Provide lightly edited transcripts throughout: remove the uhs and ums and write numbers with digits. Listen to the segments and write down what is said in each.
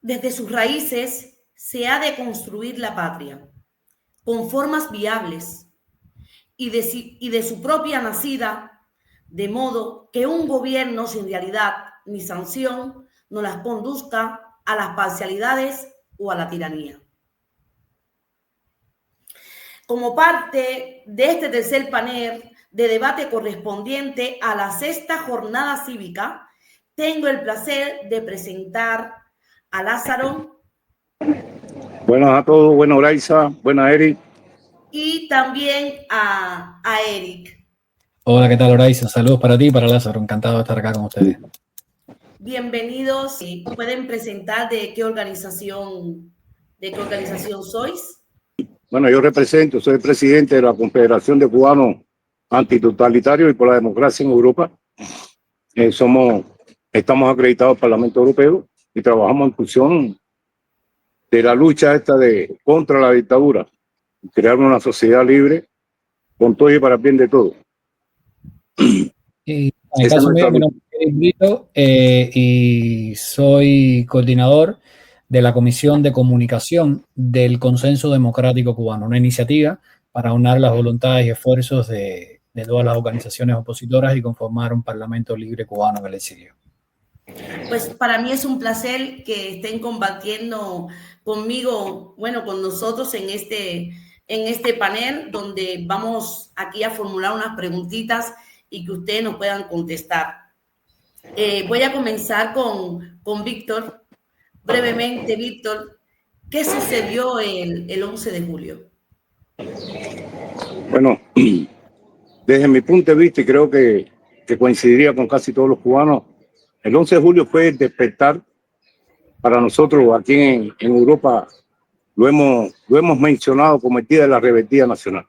Desde sus raíces se ha de construir la patria, con formas viables y de su propia nacida, de modo que un gobierno sin realidad ni sanción no las conduzca a las parcialidades o a la tiranía. Como parte de este tercer panel de debate correspondiente a la sexta jornada cívica, tengo el placer de presentar a Lázaro. Buenas a todos, buenas Oraisa, buenas Eric. Y también a Eric. Hola, ¿qué tal, Oraisa? Saludos para ti y para Lázaro. Encantado de estar acá con ustedes. Bienvenidos. ¿Pueden presentar de qué organización sois? Bueno, yo represento, soy presidente de la Confederación de Cubanos Antitotalitarios y por la Democracia en Europa. Estamos acreditados al Parlamento Europeo y trabajamos en función de la lucha contra la dictadura, crear una sociedad libre con todo y para el bien de todos. En el caso mío, mi nombre es Eric Brito, y soy coordinador de la Comisión de Comunicación del Consenso Democrático Cubano, una iniciativa para unir las voluntades y esfuerzos de todas las organizaciones opositoras y conformar un parlamento libre cubano en el exilio. Pues para mí es un placer que estén compartiendo conmigo, con nosotros en este panel, donde vamos aquí a formular unas preguntitas y que ustedes nos puedan contestar. Voy a comenzar con Víctor. Brevemente, Víctor, ¿qué sucedió el 11 de julio? Bueno, desde mi punto de vista, y creo que coincidiría con casi todos los cubanos, el 11 de julio fue el despertar para nosotros aquí en Europa. Lo hemos mencionado como el Día de la Rebeldía Nacional,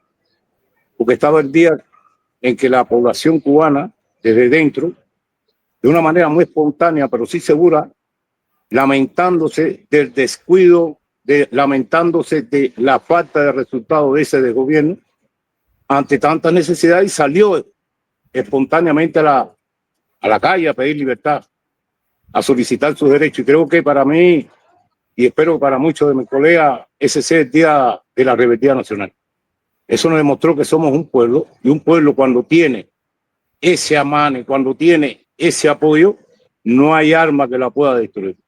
porque estaba el día en que la población cubana, desde dentro, de una manera muy espontánea, pero sí segura, lamentándose del descuido, lamentándose de la falta de resultado de ese gobierno, ante tanta necesidad, y salió espontáneamente a la calle a pedir libertad, a solicitar sus derechos. Y creo que para mí, y espero para muchos de mis colegas, ese es el Día de la Rebeldía Nacional. Eso nos demostró que somos un pueblo, y un pueblo cuando tiene ese amane, cuando tiene ese apoyo, no hay arma que la pueda destruir.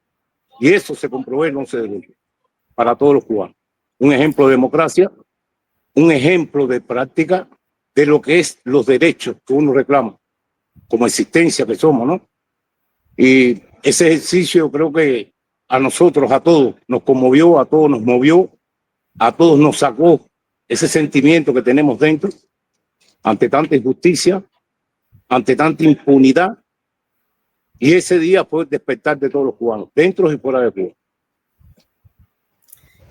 Y eso se comprobó el 11 de julio para todos los cubanos. Un ejemplo de democracia, un ejemplo de práctica de lo que es los derechos que uno reclama como existencia que somos, ¿no? Y ese ejercicio creo que a nosotros, a todos, nos conmovió, a todos nos movió, a todos nos sacó ese sentimiento que tenemos dentro ante tanta injusticia, ante tanta impunidad. Y ese día fue el despertar de todos los cubanos, dentro y fuera de Cuba.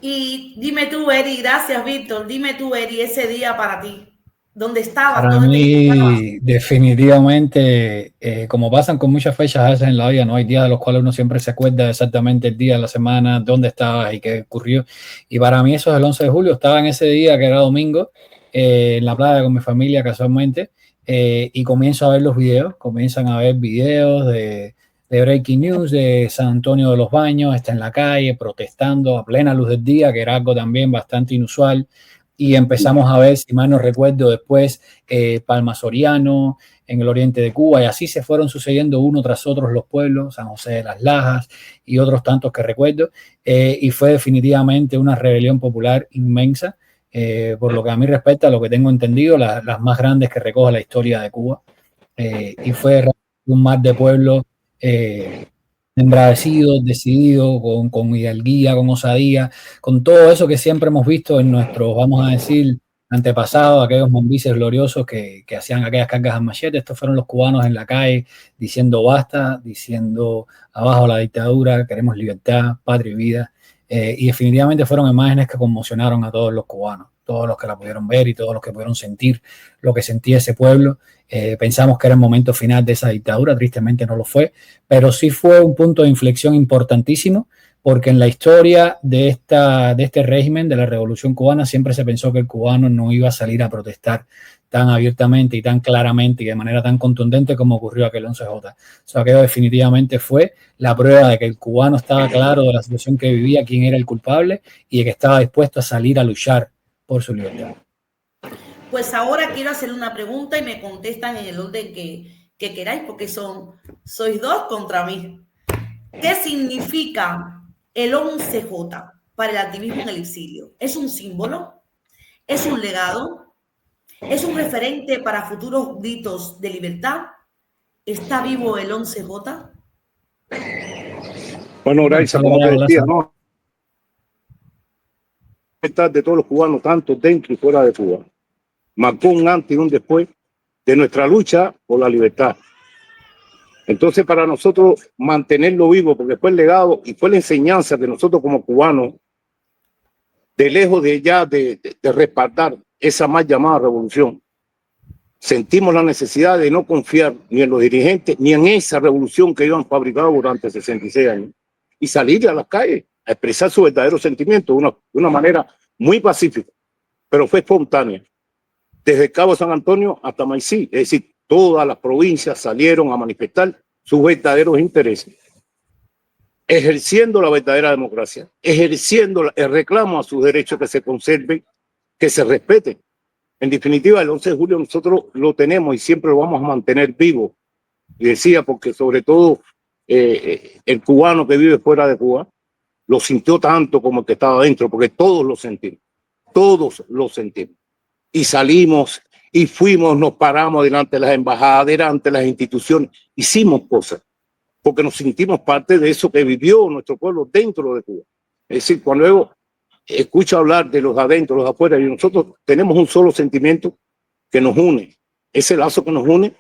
Y dime tú, Eri, gracias, Víctor. Dime tú, Eri, ese día para ti, ¿dónde estabas? Para mí, definitivamente, como pasan con muchas fechas a veces en la vida, no hay días de los cuales uno siempre se acuerda exactamente el día de la semana, dónde estabas y qué ocurrió. Y para mí eso es el 11 de julio. Estaba en ese día, que era domingo, en la playa con mi familia casualmente, y comienzo a ver los videos. Comienzan a ver videos de Breaking News de San Antonio de los Baños. Está en la calle protestando a plena luz del día, que era algo también bastante inusual. Y empezamos a ver, si mal no recuerdo, después Palma Soriano, en el oriente de Cuba, y así se fueron sucediendo uno tras otro los pueblos, San José de las Lajas y otros tantos que recuerdo, y fue definitivamente una rebelión popular inmensa, por lo que a mí respecta, lo que tengo entendido, las más grandes que recoge la historia de Cuba, y fue un mar de pueblos embravecidos, decididos, con hidalguía, con osadía, con todo eso que siempre hemos visto en nuestros, vamos a decir, antepasados, aquellos mambises gloriosos que hacían aquellas cargas a machete. Estos fueron los cubanos en la calle diciendo basta, diciendo abajo la dictadura, queremos libertad, patria y vida, y definitivamente fueron imágenes que conmocionaron a todos los cubanos, todos los que la pudieron ver y todos los que pudieron sentir lo que sentía ese pueblo. Pensamos que era el momento final de esa dictadura, tristemente no lo fue, pero sí fue un punto de inflexión importantísimo porque en la historia de este régimen, de la Revolución Cubana, siempre se pensó que el cubano no iba a salir a protestar tan abiertamente y tan claramente y de manera tan contundente como ocurrió aquel 11J. O sea, aquello definitivamente fue la prueba de que el cubano estaba claro de la situación que vivía, quién era el culpable y de que estaba dispuesto a salir a luchar por su libertad. Pues ahora quiero hacerle una pregunta y me contestan en el orden que queráis, porque sois dos contra mí. ¿Qué significa el 11J para el activismo en el exilio? ¿Es un símbolo? ¿Es un legado? ¿Es un referente para futuros gritos de libertad? ¿Está vivo el 11J? Bueno, Raiza, como te decía, ¿no? De todos los cubanos, tanto dentro y fuera de Cuba. Marcó un antes y un después de nuestra lucha por la libertad. Entonces, para nosotros mantenerlo vivo, porque fue el legado y fue la enseñanza de nosotros como cubanos, de lejos de ya de respaldar esa mal llamada revolución, sentimos la necesidad de no confiar ni en los dirigentes ni en esa revolución que ellos han fabricado durante 66 años y salir a las calles a expresar su verdadero sentimiento de una manera muy pacífica, pero fue espontánea. Desde Cabo San Antonio hasta Maicí, es decir, todas las provincias salieron a manifestar sus verdaderos intereses, ejerciendo la verdadera democracia, ejerciendo el reclamo a sus derechos que se conserven, que se respeten. En definitiva, el 11 de julio nosotros lo tenemos y siempre lo vamos a mantener vivo. Y decía, porque sobre todo el cubano que vive fuera de Cuba lo sintió tanto como el que estaba adentro, porque todos lo sentimos, todos lo sentimos. Y salimos y fuimos, nos paramos delante de las embajadas, delante de las instituciones, hicimos cosas, porque nos sentimos parte de eso que vivió nuestro pueblo dentro de Cuba. Es decir, cuando luego escucho hablar de los adentro, los afuera, y nosotros tenemos un solo sentimiento que nos une, ese lazo que nos une,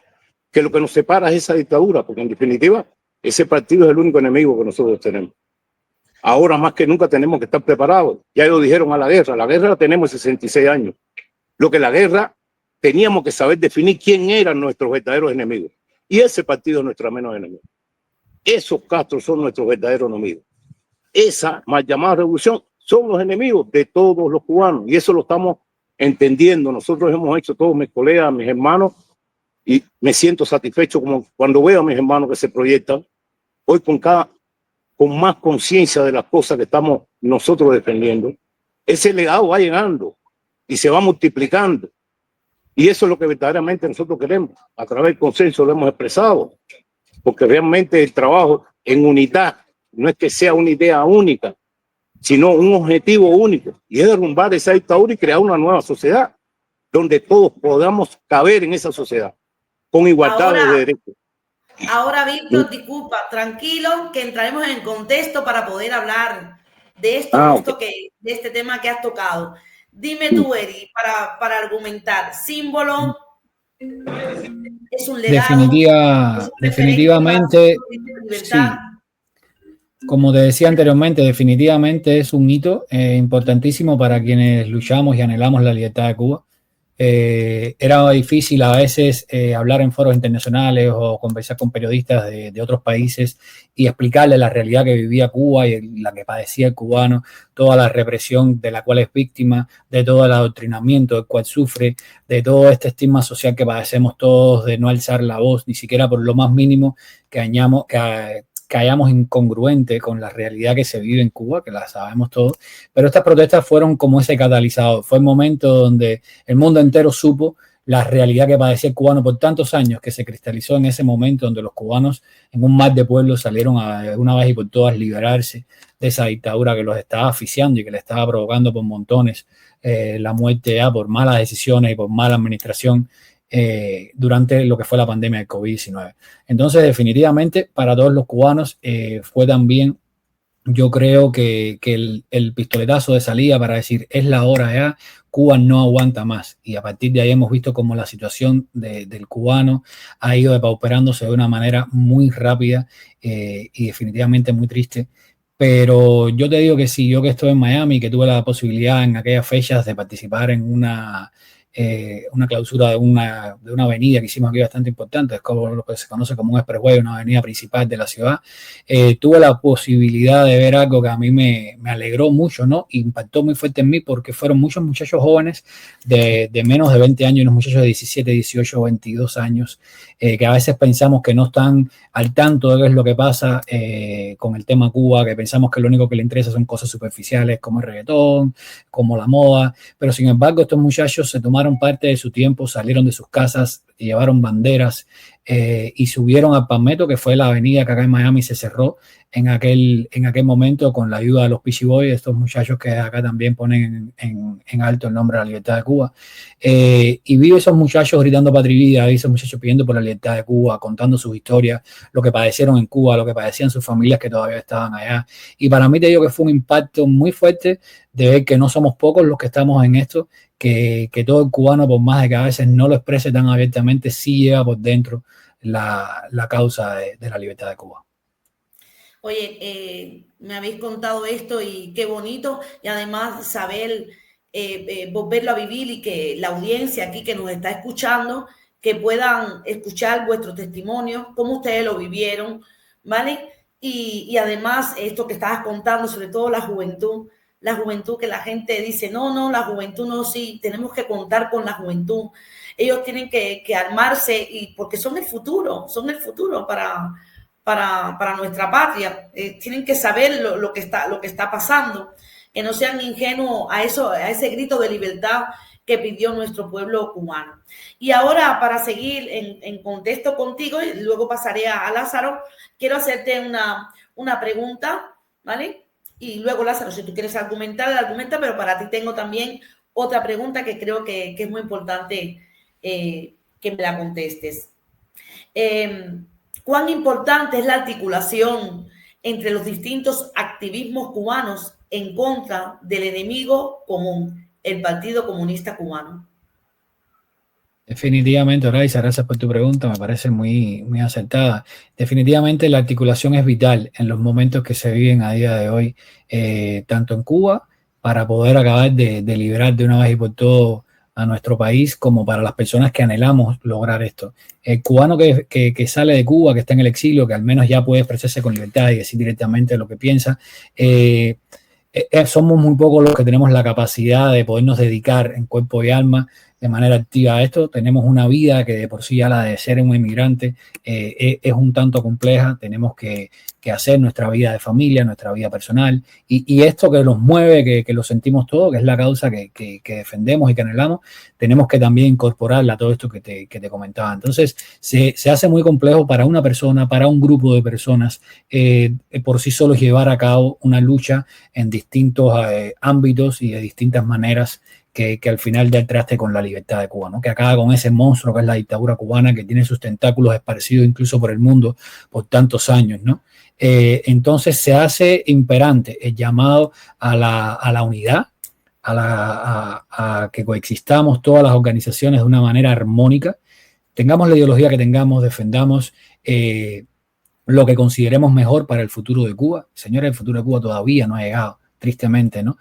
que lo que nos separa es esa dictadura, porque en definitiva ese partido es el único enemigo que nosotros tenemos. Ahora más que nunca tenemos que estar preparados. Ya ellos dijeron a la guerra la tenemos 66 años. Lo que la guerra teníamos que saber definir quién eran nuestros verdaderos enemigos. Y ese partido es nuestro menos enemigo. Esos Castro son nuestros verdaderos enemigos. Esa mal llamada revolución son los enemigos de todos los cubanos. Y eso lo estamos entendiendo. Nosotros hemos hecho, todos mis colegas, mis hermanos, y me siento satisfecho como cuando veo a mis hermanos que se proyectan hoy con más conciencia de las cosas que estamos nosotros defendiendo. Ese legado va llegando y se va multiplicando. Y eso es lo que verdaderamente nosotros queremos. A través del consenso lo hemos expresado, porque realmente el trabajo en unidad no es que sea una idea única, sino un objetivo único, y es derrumbar esa dictadura y crear una nueva sociedad, donde todos podamos caber en esa sociedad, con igualdad de derechos. Ahora, Víctor, disculpa, tranquilo, que entraremos en contexto para poder hablar de esto, de este tema que has tocado. Dime tú, Eri, para argumentar, símbolo, es un legado. Definitivamente, sí. Como te decía anteriormente, definitivamente es un hito importantísimo para quienes luchamos y anhelamos la libertad de Cuba. Era difícil a veces hablar en foros internacionales o conversar con periodistas de otros países y explicarles la realidad que vivía Cuba y la que padecía el cubano, toda la represión de la cual es víctima, de todo el adoctrinamiento del cual sufre, de todo este estigma social que padecemos todos, de no alzar la voz, ni siquiera por lo más mínimo que hayamos incongruente con la realidad que se vive en Cuba, que la sabemos todos, pero estas protestas fueron como ese catalizador. Fue el momento donde el mundo entero supo la realidad que padecía el cubano por tantos años, que se cristalizó en ese momento donde los cubanos en un mar de pueblos salieron a una vez y por todas liberarse de esa dictadura que los estaba asfixiando y que le estaba provocando por montones la muerte ya por malas decisiones y por mala administración durante lo que fue la pandemia del COVID-19. Entonces, definitivamente, para todos los cubanos fue también, yo creo que el pistoletazo de salida para decir, es la hora ya, Cuba no aguanta más. Y a partir de ahí hemos visto cómo la situación del cubano ha ido depauperándose de una manera muy rápida y definitivamente muy triste. Pero yo te digo que sí, yo que estoy en Miami, que tuve la posibilidad en aquellas fechas de participar en una clausura de una avenida que hicimos aquí bastante importante, es como lo que se conoce como un expressway, una avenida principal de la ciudad. Tuve la posibilidad de ver algo que a mí me alegró mucho, ¿no? Impactó muy fuerte en mí porque fueron muchos muchachos jóvenes de menos de 20 años, unos muchachos de 17, 18, 22 años, que a veces pensamos que no están al tanto de qué es lo que pasa con el tema Cuba, que pensamos que lo único que le interesa son cosas superficiales como el reggaetón, como la moda, pero sin embargo estos muchachos se tomaron parte de su tiempo, salieron de sus casas, llevaron banderas y subieron al Palmetto, que fue la avenida que acá en Miami se cerró en aquel momento con la ayuda de los Peachy Boys, estos muchachos que acá también ponen en alto el nombre de la libertad de Cuba. Y vi esos muchachos gritando Patria y Vida, vi esos muchachos pidiendo por la libertad de Cuba, contando sus historias, lo que padecieron en Cuba, lo que padecían sus familias que todavía estaban allá. Y para mí te digo que fue un impacto muy fuerte de ver que no somos pocos los que estamos en esto, que todo el cubano, por más de que a veces no lo exprese tan abiertamente, sí lleva por dentro la causa de la libertad de Cuba. Oye, me habéis contado esto y qué bonito, y además saber volverlo a vivir y que la audiencia aquí que nos está escuchando, que puedan escuchar vuestro testimonio, cómo ustedes lo vivieron, ¿vale? Y además esto que estabas contando, sobre todo la juventud que la gente dice, no, la juventud no, sí, tenemos que contar con la juventud. Ellos tienen que armarse y porque son el futuro para nuestra patria. Tienen que saber lo que está pasando, que no sean ingenuos a ese grito de libertad que pidió nuestro pueblo cubano. Y ahora, para seguir en contexto contigo, y luego pasaré a Lázaro, quiero hacerte una pregunta, ¿vale? Y luego, Lázaro, si tú quieres argumenta, pero para ti tengo también otra pregunta que creo que es muy importante que me la contestes. ¿Cuán importante es la articulación entre los distintos activismos cubanos en contra del enemigo común, el Partido Comunista Cubano? Definitivamente, Oraisa, gracias por tu pregunta, me parece muy, muy acertada. Definitivamente la articulación es vital en los momentos que se viven a día de hoy, tanto en Cuba, para poder acabar de liberar de una vez y por todo a nuestro país, como para las personas que anhelamos lograr esto. El cubano que sale de Cuba, que está en el exilio, que al menos ya puede expresarse con libertad y decir directamente lo que piensa, somos muy pocos los que tenemos la capacidad de podernos dedicar en cuerpo y alma de manera activa a esto. Tenemos una vida que de por sí ya la de ser un inmigrante es un tanto compleja. Tenemos que hacer nuestra vida de familia, nuestra vida personal y esto que nos mueve, que lo sentimos todo, que es la causa que defendemos y que anhelamos, tenemos que también incorporarla a todo esto que te comentaba. Entonces se hace muy complejo para una persona, para un grupo de personas por sí solos llevar a cabo una lucha en distintos ámbitos y de distintas maneras que al final da el traste con la libertad de Cuba, ¿no? Que acaba con ese monstruo que es la dictadura cubana, que tiene sus tentáculos esparcidos incluso por el mundo por tantos años, ¿no? Entonces se hace imperante el llamado a la unidad, a que coexistamos todas las organizaciones de una manera armónica, tengamos la ideología que tengamos, defendamos lo que consideremos mejor para el futuro de Cuba. Señores, el futuro de Cuba todavía no ha llegado, tristemente, ¿no?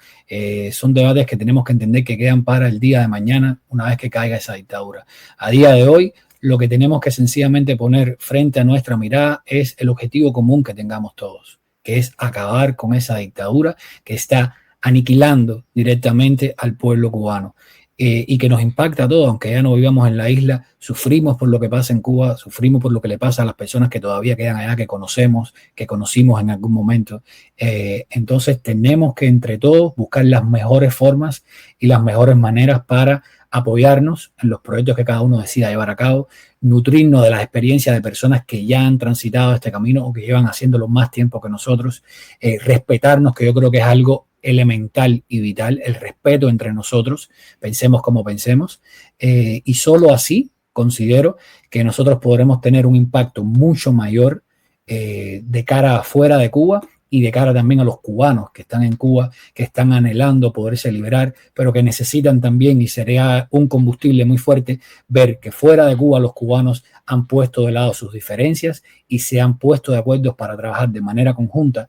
Son debates que tenemos que entender que quedan para el día de mañana, una vez que caiga esa dictadura. A día de hoy, lo que tenemos que sencillamente poner frente a nuestra mirada es el objetivo común que tengamos todos, que es acabar con esa dictadura que está aniquilando directamente al pueblo cubano. Y que nos impacta a todos, aunque ya no vivamos en la isla, sufrimos por lo que pasa en Cuba, sufrimos por lo que le pasa a las personas que todavía quedan allá, que conocemos, que conocimos en algún momento. Entonces tenemos que entre todos buscar las mejores formas y las mejores maneras para apoyarnos en los proyectos que cada uno decida llevar a cabo, nutrirnos de las experiencias de personas que ya han transitado este camino o que llevan haciéndolo más tiempo que nosotros, respetarnos, que yo creo que es algo elemental y vital, el respeto entre nosotros, pensemos como pensemos, y solo así considero que nosotros podremos tener un impacto mucho mayor de cara afuera de Cuba y de cara también a los cubanos que están en Cuba, que están anhelando poderse liberar, pero que necesitan también, y sería un combustible muy fuerte, ver que fuera de Cuba los cubanos han puesto de lado sus diferencias y se han puesto de acuerdo para trabajar de manera conjunta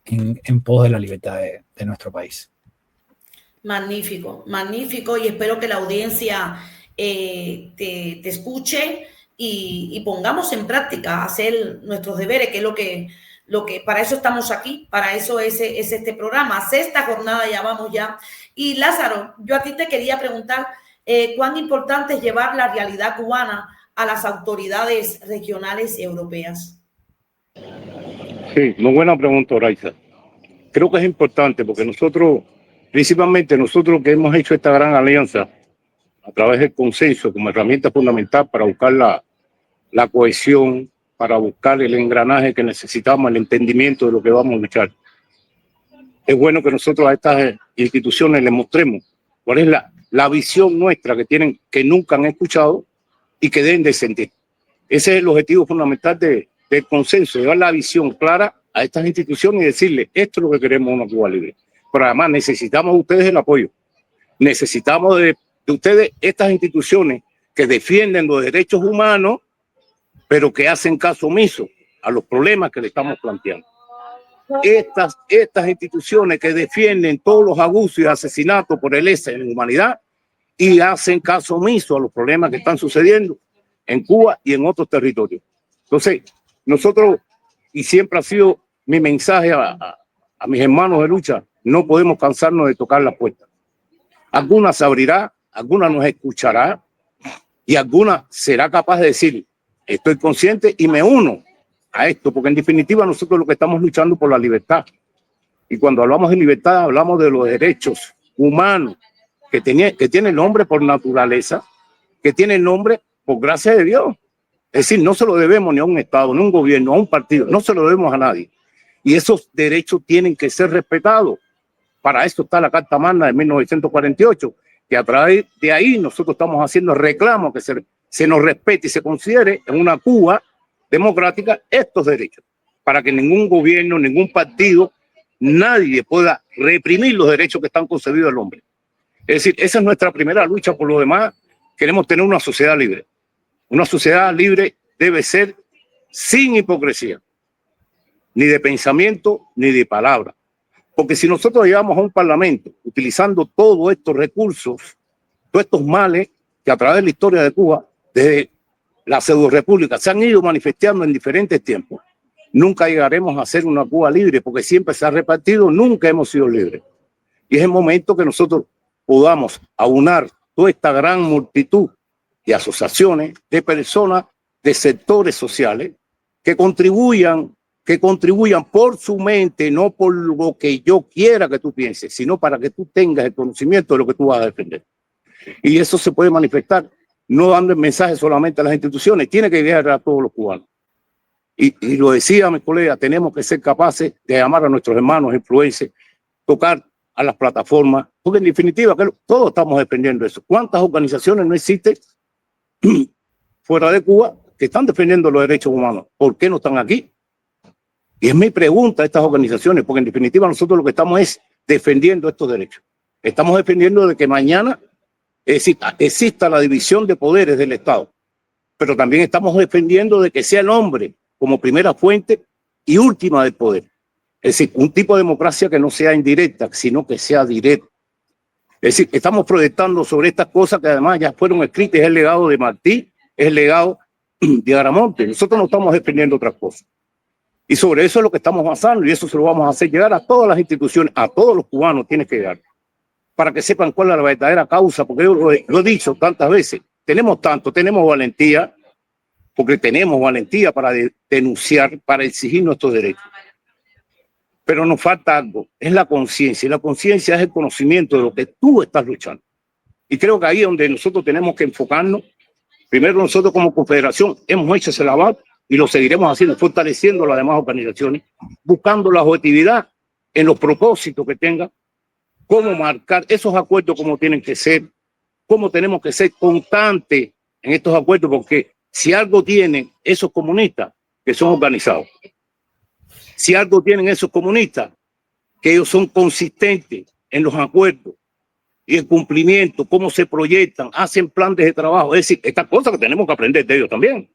en pos de la libertad de nuestro país. Magnífico, magnífico, y espero que la audiencia te escuche y pongamos en práctica hacer nuestros deberes, que es lo que para eso estamos aquí, para eso es este programa. Sexta jornada ya vamos ya. Y Lázaro, yo a ti te quería preguntar cuán importante es llevar la realidad cubana a las autoridades regionales y europeas. Sí, muy buena pregunta, Raiza. Creo que es importante porque nosotros, principalmente nosotros que hemos hecho esta gran alianza a través del consenso como herramienta fundamental para buscar la cohesión, para buscar el engranaje que necesitamos, el entendimiento de lo que vamos a luchar. Es bueno que nosotros a estas instituciones les mostremos cuál es la visión nuestra que tienen, que nunca han escuchado y que deben de sentir. Ese es el objetivo fundamental del consenso, llevar la visión clara a estas instituciones y decirles, esto es lo que queremos una Cuba libre. Pero además necesitamos de ustedes el apoyo. Necesitamos de ustedes estas instituciones que defienden los derechos humanos, pero que hacen caso omiso a los problemas que le estamos planteando. Estas instituciones que defienden todos los abusos y asesinatos por el lesa en la humanidad y hacen caso omiso a los problemas que están sucediendo en Cuba y en otros territorios. Entonces, nosotros, y siempre ha sido mi mensaje a mis hermanos de lucha, no podemos cansarnos de tocar la puerta. Alguna se abrirá, alguna nos escuchará y alguna será capaz de decir, estoy consciente y me uno a esto, porque en definitiva nosotros lo que estamos luchando por la libertad. Y cuando hablamos de libertad, hablamos de los derechos humanos que tiene el hombre por naturaleza, que tiene el nombre por gracia de Dios. Es decir, no se lo debemos ni a un Estado, ni a un gobierno, a un partido, no se lo debemos a nadie. Y esos derechos tienen que ser respetados. Para eso está la Carta Magna de 1948, que a través de ahí nosotros estamos haciendo reclamos que se nos respete y se considere en una Cuba democrática estos derechos, para que ningún gobierno, ningún partido, nadie pueda reprimir los derechos que están concebidos al hombre. Es decir, esa es nuestra primera lucha. Por lo demás, queremos tener una sociedad libre. Una sociedad libre debe ser sin hipocresía, ni de pensamiento, ni de palabra. Porque si nosotros llegamos a un parlamento utilizando todos estos recursos, todos estos males que a través de la historia de Cuba, desde la pseudo-república, se han ido manifestando en diferentes tiempos, nunca llegaremos a ser una Cuba libre, porque siempre se ha repartido, nunca hemos sido libres. Y es el momento que nosotros podamos aunar toda esta gran multitud de asociaciones, de personas, de sectores sociales, que contribuyan por su mente, no por lo que yo quiera que tú pienses, sino para que tú tengas el conocimiento de lo que tú vas a defender. Y eso se puede manifestar no dando el mensaje solamente a las instituciones, tiene que llegar a todos los cubanos. Y lo decía mi colega, tenemos que ser capaces de llamar a nuestros hermanos influencers, tocar a las plataformas, porque en definitiva que todos estamos defendiendo eso. ¿Cuántas organizaciones no existen fuera de Cuba que están defendiendo los derechos humanos? ¿Por qué no están aquí? Y es mi pregunta a estas organizaciones, porque en definitiva nosotros lo que estamos es defendiendo estos derechos. Estamos defendiendo de que mañana exista la división de poderes del Estado, pero también estamos defendiendo de que sea el hombre como primera fuente y última del poder. Es decir, un tipo de democracia que no sea indirecta, sino que sea directa. Es decir, estamos proyectando sobre estas cosas que además ya fueron escritas, es el legado de Martí, es el legado de Aramonte. Nosotros no estamos defendiendo otras cosas. Y sobre eso es lo que estamos basando, y eso se lo vamos a hacer llegar a todas las instituciones, a todos los cubanos tiene que llegar, para que sepan cuál es la verdadera causa, porque yo lo he dicho tantas veces, tenemos valentía, porque tenemos valentía para denunciar, para exigir nuestros derechos. Pero nos falta algo, es la conciencia, y la conciencia es el conocimiento de lo que tú estás luchando. Y creo que ahí es donde nosotros tenemos que enfocarnos. Primero nosotros como confederación hemos hecho ese labor y lo seguiremos haciendo, fortaleciendo las demás organizaciones, buscando la objetividad en los propósitos que tengan, cómo marcar esos acuerdos, cómo tienen que ser, cómo tenemos que ser constantes en estos acuerdos, porque si algo tienen esos comunistas, que son organizados, si algo tienen esos comunistas, que ellos son consistentes en los acuerdos y el cumplimiento, cómo se proyectan, hacen planes de trabajo, es decir, estas cosas que tenemos que aprender de ellos también.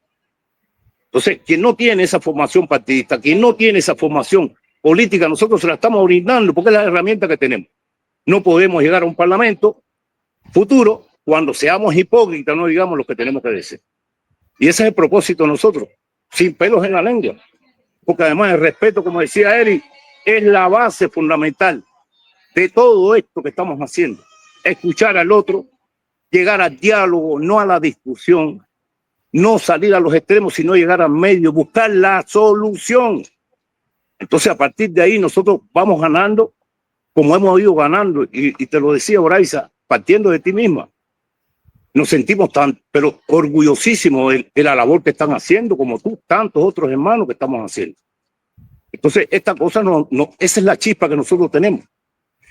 Entonces, quien no tiene esa formación partidista, quien no tiene esa formación política, nosotros se la estamos brindando porque es la herramienta que tenemos. no podemos llegar a un parlamento futuro cuando seamos hipócritas, no digamos lo que tenemos que decir. Y ese es el propósito de nosotros, sin pelos en la lengua. Porque además el respeto, como decía Eric, es la base fundamental de todo esto que estamos haciendo. Escuchar al otro, llegar al diálogo, no a la discusión, no salir a los extremos, sino llegar al medio, buscar la solución. Entonces, a partir de ahí, nosotros vamos ganando, como hemos ido ganando, y te lo decía, Braiza, partiendo de ti misma. Nos sentimos tan, pero orgullosísimos de la labor que están haciendo, como tú, tantos otros hermanos que estamos haciendo. Entonces, esta cosa esa es la chispa que nosotros tenemos.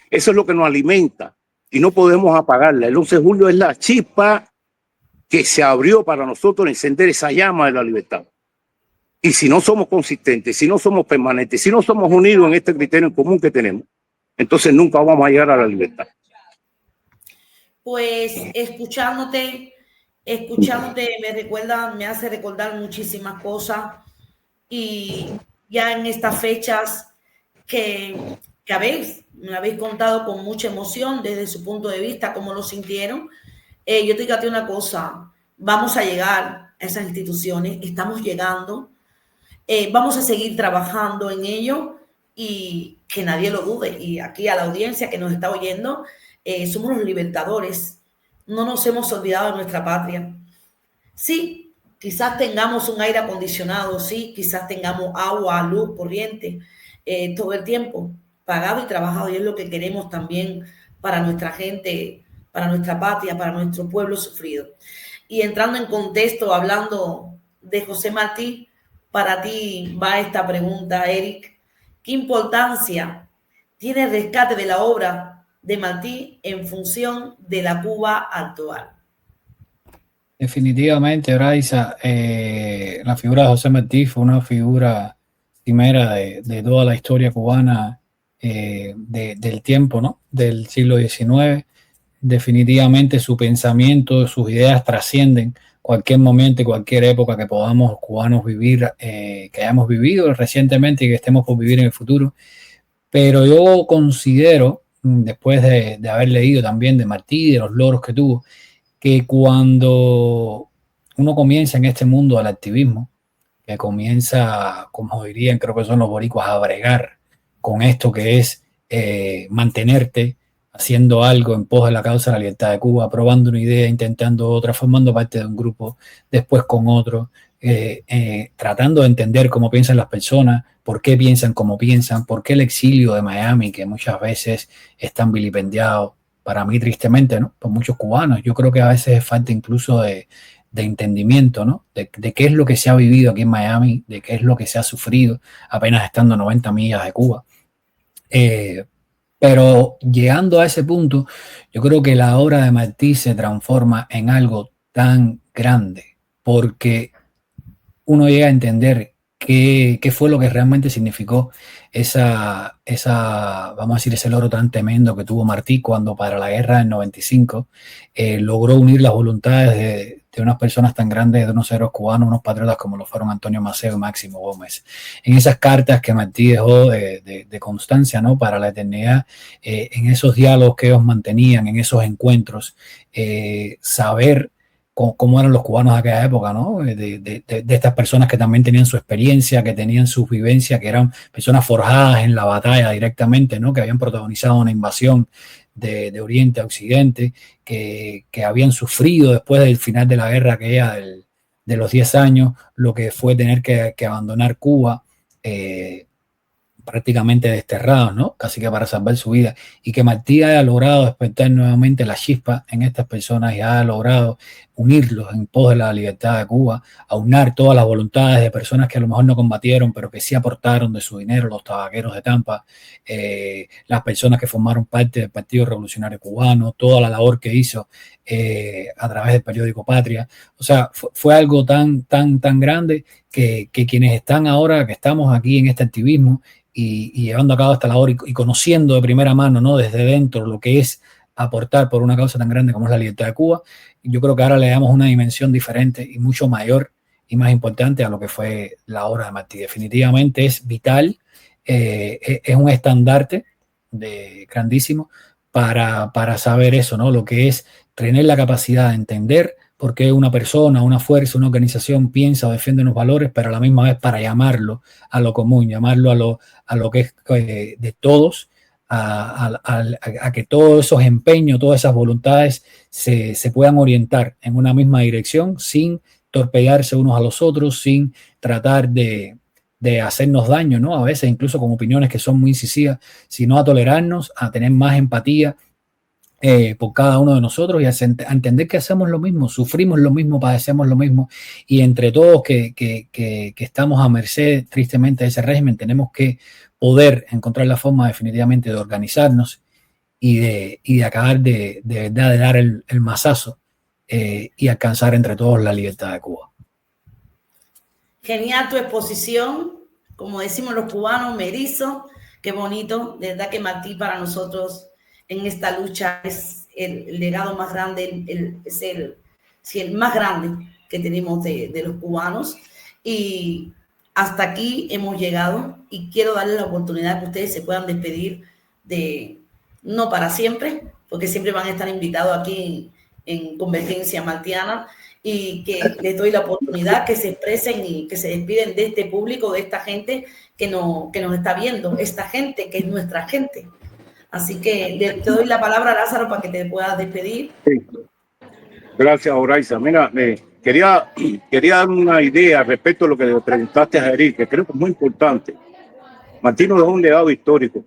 Eso es lo que nos alimenta y no podemos apagarla. El 11 de julio es la chispa que se abrió para nosotros encender esa llama de la libertad. Y si no somos consistentes, si no somos permanentes, si no somos unidos en este criterio en común que tenemos, entonces nunca vamos a llegar a la libertad. Pues escuchándote me hace recordar muchísimas cosas, y ya en estas fechas que me habéis contado con mucha emoción desde su punto de vista, cómo lo sintieron. Yo te digo a ti una cosa, vamos a llegar a esas instituciones, estamos llegando, vamos a seguir trabajando en ello y que nadie lo dude. Y aquí a la audiencia que nos está oyendo, somos los libertadores, no nos hemos olvidado de nuestra patria. Sí, quizás tengamos un aire acondicionado, sí, quizás tengamos agua, luz, corriente, todo el tiempo, pagado y trabajado, y es lo que queremos también para nuestra gente, para nuestra patria, para nuestro pueblo sufrido. Y entrando en contexto, hablando de José Martí, para ti va esta pregunta, Eric. ¿Qué importancia tiene el rescate de la obra de Martí en función de la Cuba actual? Definitivamente, Braiza, la figura de José Martí fue una figura primera de toda la historia cubana del tiempo, ¿no? Del siglo XIX. Definitivamente su pensamiento, sus ideas trascienden cualquier momento y cualquier época que podamos cubanos vivir, que hayamos vivido recientemente y que estemos por vivir en el futuro. Pero yo considero, después de haber leído también de Martí, de los logros que tuvo, que cuando uno comienza en este mundo del activismo, que comienza, como dirían, creo que son los boricuas, a bregar con esto que es mantenerte haciendo algo en pos de la causa de la libertad de Cuba, probando una idea, intentando otra, formando parte de un grupo, después con otro, tratando de entender cómo piensan las personas, por qué piensan como piensan, por qué el exilio de Miami, que muchas veces es tan vilipendiado, para mí tristemente, ¿no? Por muchos cubanos. Yo creo que a veces es falta incluso de entendimiento, ¿no? De qué es lo que se ha vivido aquí en Miami, de qué es lo que se ha sufrido apenas estando a 90 millas de Cuba. Pero llegando a ese punto, yo creo que la obra de Martí se transforma en algo tan grande, porque uno llega a entender qué fue lo que realmente significó esa, vamos a decir, ese logro tan tremendo que tuvo Martí cuando para la guerra del 95 logró unir las voluntades de unas personas tan grandes, de unos héroes cubanos, unos patriotas como lo fueron Antonio Maceo y Máximo Gómez. En esas cartas que Martí dejó de constancia, ¿no? Para la eternidad, en esos diálogos que ellos mantenían, en esos encuentros, saber cómo eran los cubanos de aquella época, ¿no? De estas personas que también tenían su experiencia, que tenían su vivencia, que eran personas forjadas en la batalla directamente, ¿no? Que habían protagonizado una invasión de Oriente a Occidente, que habían sufrido después del final de la guerra aquella de los 10 años, lo que fue tener que abandonar Cuba, prácticamente desterrados, ¿no? Casi que para salvar su vida, y que Martí haya logrado despertar nuevamente la chispa en estas personas y haya logrado unirlos en pos de la libertad de Cuba, aunar todas las voluntades de personas que a lo mejor no combatieron, pero que sí aportaron de su dinero, los tabaqueros de Tampa, las personas que formaron parte del Partido Revolucionario Cubano, toda la labor que hizo a través del periódico Patria. O sea, fue algo tan grande que quienes están ahora, que estamos aquí en este activismo, y llevando a cabo esta labor y conociendo de primera mano, ¿no? Desde dentro lo que es aportar por una causa tan grande como es la libertad de Cuba, yo creo que ahora le damos una dimensión diferente y mucho mayor y más importante a lo que fue la obra de Martí. Definitivamente es vital, es un estandarte grandísimo para saber eso, ¿no? Lo que es tener la capacidad de entender por qué una persona, una fuerza, una organización piensa o defiende unos valores, pero a la misma vez para llamarlo a lo común, llamarlo a lo que es de todos, a que todos esos empeños, todas esas voluntades se puedan orientar en una misma dirección sin torpedearse unos a los otros, sin tratar de hacernos daño, ¿no? A veces incluso con opiniones que son muy incisivas, sino a tolerarnos, a tener más empatía por cada uno de nosotros y a entender que hacemos lo mismo, sufrimos lo mismo, padecemos lo mismo, y entre todos que estamos a merced tristemente de ese régimen, tenemos que poder encontrar la forma definitivamente de organizarnos y de acabar de verdad de dar el mazazo y alcanzar entre todos la libertad de Cuba. Genial tu exposición, como decimos los cubanos, me erizo, qué bonito, de verdad que Martí para nosotros en esta lucha es el legado más grande, el más grande que tenemos de los cubanos, y hasta aquí hemos llegado y quiero darles la oportunidad que ustedes se puedan despedir no para siempre, porque siempre van a estar invitados aquí en Convergencia Martiana, y que les doy la oportunidad que se expresen y que se despiden de este público, de esta gente que nos está viendo, esta gente que es nuestra gente. Así que te doy la palabra, Lázaro, para que te puedas despedir. Sí. Gracias, Oraiza. Mira, quería dar una idea respecto a lo que le preguntaste a Eric, que creo que es muy importante. Martí nos dejó un legado histórico.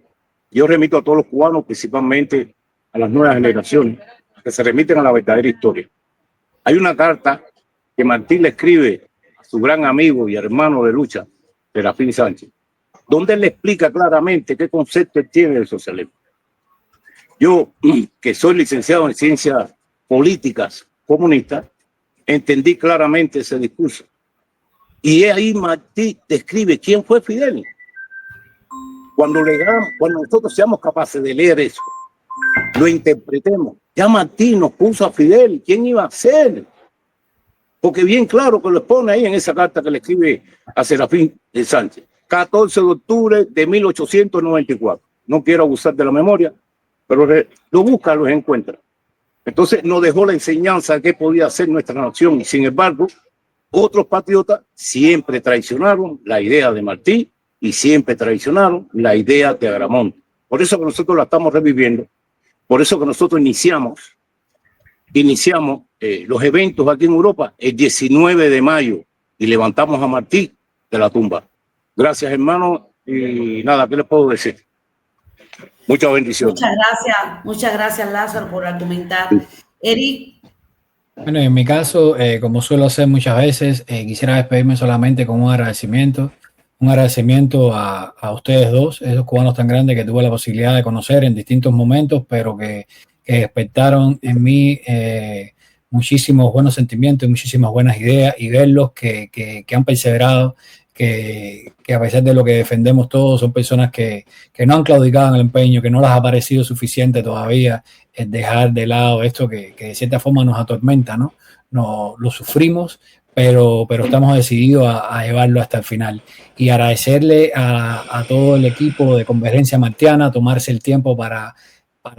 Yo remito a todos los cubanos, principalmente a las nuevas generaciones, que se remiten a la verdadera historia. Hay una carta que Martí le escribe a su gran amigo y hermano de lucha, Serafín Sánchez, donde él le explica claramente qué concepto tiene del socialismo. Yo, que soy licenciado en ciencias políticas comunistas, entendí claramente ese discurso. Y ahí Martí describe quién fue Fidel. Cuando nosotros seamos capaces de leer eso, lo interpretemos. Ya Martí nos puso a Fidel. ¿Quién iba a ser? Porque bien claro que lo pone ahí en esa carta que le escribe a Serafín Sánchez. 14 de octubre de 1894. No quiero abusar de la memoria, pero lo busca, los encuentra. Entonces nos dejó la enseñanza de qué podía hacer nuestra nación, y sin embargo, otros patriotas siempre traicionaron la idea de Martí y siempre traicionaron la idea de Agramonte. Por eso que nosotros la estamos reviviendo, por eso que nosotros iniciamos los eventos aquí en Europa el 19 de mayo y levantamos a Martí de la tumba. Gracias, hermano, y nada, ¿qué les puedo decir? Muchas bendiciones. Muchas gracias, Lázaro, por argumentar. Eric. Bueno, en mi caso, como suelo hacer muchas veces, quisiera despedirme solamente con un agradecimiento a ustedes dos, esos cubanos tan grandes que tuve la posibilidad de conocer en distintos momentos, pero que despertaron en mí muchísimos buenos sentimientos y muchísimas buenas ideas, y verlos que han perseverado, que a pesar de lo que defendemos todos, son personas que no han claudicado en el empeño, que no les ha parecido suficiente todavía el dejar de lado esto que de cierta forma nos atormenta, ¿no? Lo sufrimos, pero estamos decididos a llevarlo hasta el final. Y agradecerle a todo el equipo de Convergencia Martiana tomarse el tiempo para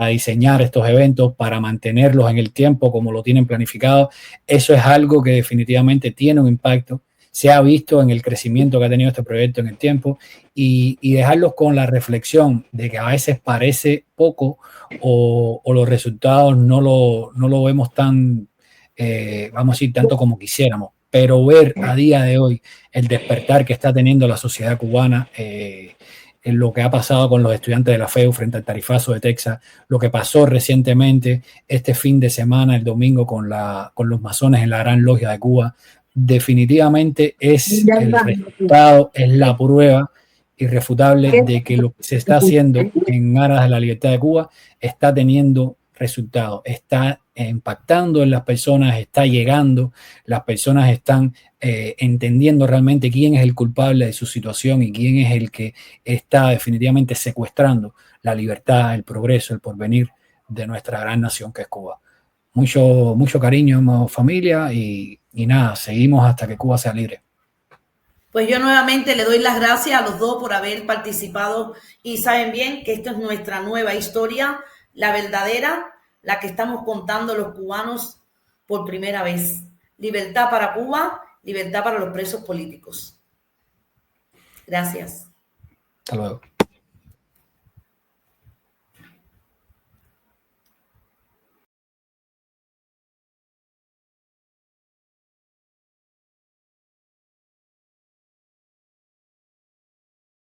diseñar estos eventos, para mantenerlos en el tiempo como lo tienen planificado. Eso es algo que definitivamente tiene un impacto. Se ha visto en el crecimiento que ha tenido este proyecto en el tiempo, y dejarlos con la reflexión de que a veces parece poco o los resultados no lo vemos tan, vamos a decir, tanto como quisiéramos, pero ver a día de hoy el despertar que está teniendo la sociedad cubana, en lo que ha pasado con los estudiantes de la FEU frente al tarifazo de Texas, lo que pasó recientemente este fin de semana, el domingo, con los masones en la Gran Logia de Cuba, definitivamente es el resultado, es la prueba irrefutable de que lo que se está haciendo en aras de la libertad de Cuba está teniendo resultados, está impactando en las personas, está llegando, las personas están entendiendo realmente quién es el culpable de su situación y quién es el que está definitivamente secuestrando la libertad, el progreso, el porvenir de nuestra gran nación que es Cuba. Mucho cariño, familia, y nada, seguimos hasta que Cuba sea libre. Pues yo nuevamente le doy las gracias a los dos por haber participado, y saben bien que esto es nuestra nueva historia. la verdadera, la que estamos contando los cubanos por primera vez. Libertad para Cuba, libertad para los presos políticos. Gracias. Hasta luego.